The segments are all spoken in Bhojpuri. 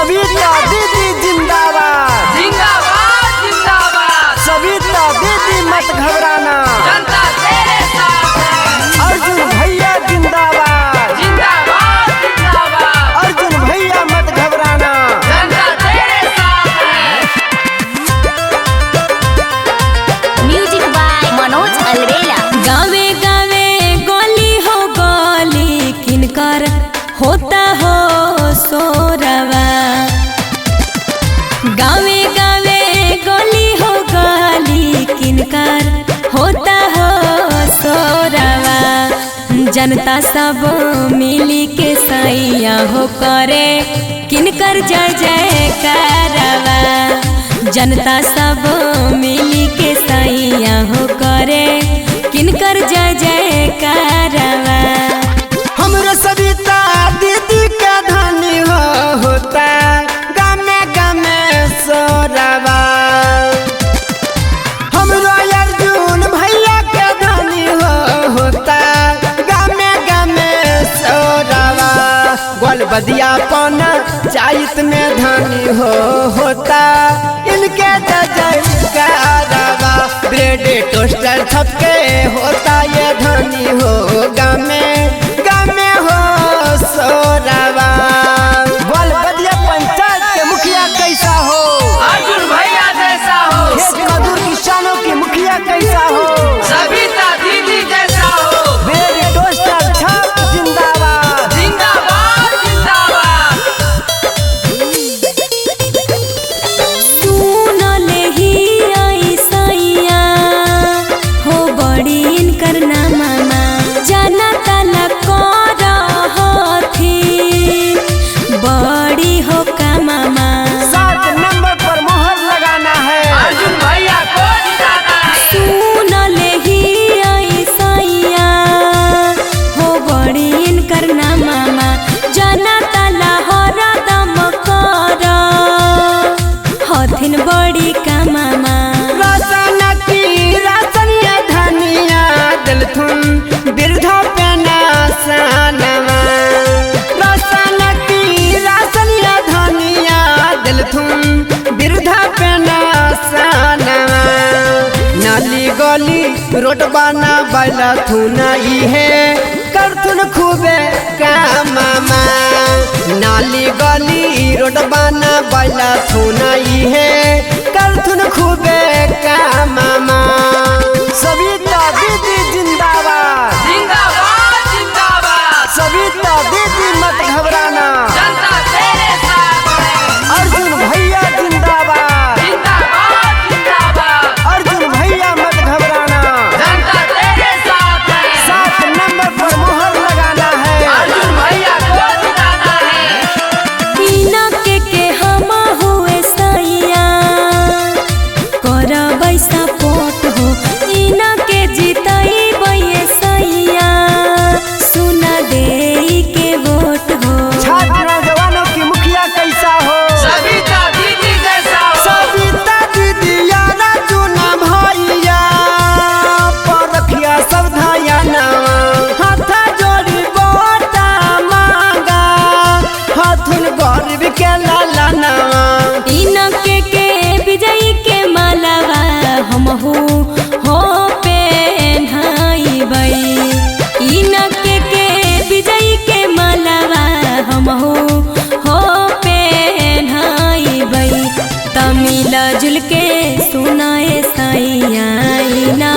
सविता दीदी जिंदाबाद जिंदाबाद जिंदाबाद। सविता दीदी मत घबराना, जनता तेरे साथ है। अर्जुन भैया जिंदाबाद जिंदाबाद जिंदाबाद। अर्जुन भैया मत घबराना, जनता तेरे साथ है। Music by Manoj Alvela. गावे गावे गोली हो गोली किनकर होता हो सोरवा। गावे गावे गोली हो गोली किनकर होता हो सोरवा। जनता सब मिली के सैया हो करे किनकर जय जय करवा। जनता सब मिली के सैया हो करे किनकर जय जय करवा। हमरो सविता दीदी के धनी होता गामे गामे सोरवा। हमरो अर्जुन भैया के धनी होता गामे गामे सोरवा। गोल बदियापन चाइत में धनी होता इनके जय करवा। ब्रेड टोस्टर छपके होता ये धनी हो गामे गामे हो सोरवा। बोल बदिया पंचायत के मुखिया कैसा हो, अर्जुन भैया जैसा हो। खेत मजदूर किसानों की मुखिया कैसा हो, सविता दीदी जैसा हो। ब्रेड टोस्टर छप जिंदाबाद जिंदाबाद जिंदाबाद। सुनले ही आई सैया हो बड़ी इनकर नामा। जाना ताला कर हथी बड़ी हो का मामा। 7 नंबर पर मोहर लगाना है, अर्जुन भैया को जिताना है। सुनले ही आई सैया हो बड़ी इनकर नामा। जाना ताला हरदम कर हथिन बड़ी का मामा। राशन की राशनिया धनिया दिलथुन बिरधा पेना सनवा। राशन की राशनिया धनिया दिलथुन बिरधा पेना सनवा। नाली गली रोड बना बैला थुन इहे करथुन खूबे काममा। नाली गली रोड बना बैला थुन इहे करथुन खूबे काममा। सविता दीदी जिंदाबाद जिंदाबाद जिंदाबाद। सविता दीदी मत घबराना, जनता तेरे साथ है। अर्जुन भैया जिंदाबाद जिंदाबाद जिंदाबाद। अर्जुन भैया मत घबराना। जनता तेरे साथ है। 7 नंबर पर मोहर लगाना है, अर्जुन भैया को जिताना है। इनके के हम हुए सैया करबै सपोर्ट हो। इनके जितैबै सैया सुना दे के वोट हो। छात्र नौजवानों की मुखिया कैसा हो, सविता दीदी जैसा हो। सविता दीदी यारा चुना भैया पर रखिया सब धयाना। हाथ जोड़ी बोटा मांगा हाथुन गरीब के लालाना। इनके के विजयी के मालावा हमहू हो पेन्हाइबै। इनके के विजयी के मालावा हमहू हो पेन्हाइबै। तमिल जुल के सुनाए सैया इना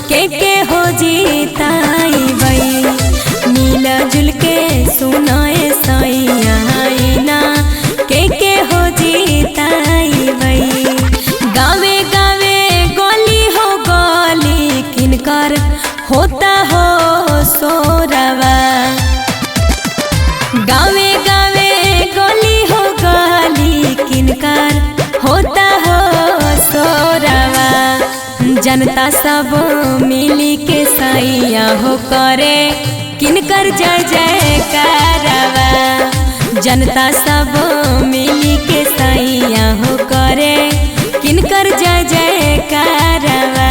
के हो जीताइबै। मिल जुल के सुनाए सैया इना के हो जीताइबै। गावे गावे गोली हो गोली किनकर होता हो सोरवा। गावे गावे गोली हो गोली किनकर होता हो सोरवा। जनता सब मिली के सैया हो करे किनकर जय जय करवा। जनता सब मिली के सैया हो करे किनकर जय जय करवा।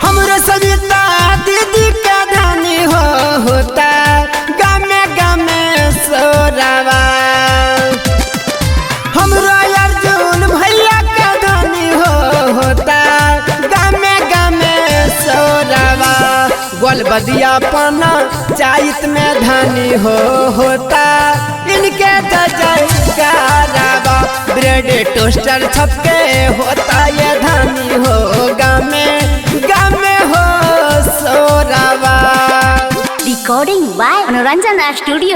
हमरो सविता दीदी का धनी होता गामे गामे सोरवा। गोल बदिया पाना चाइत में धानी होता इनके जयकाराबा ब्रेड टोस्टर छपके होता ये धानी हो गाँव में हो सोराबा। Recording by Manoranjana Studio.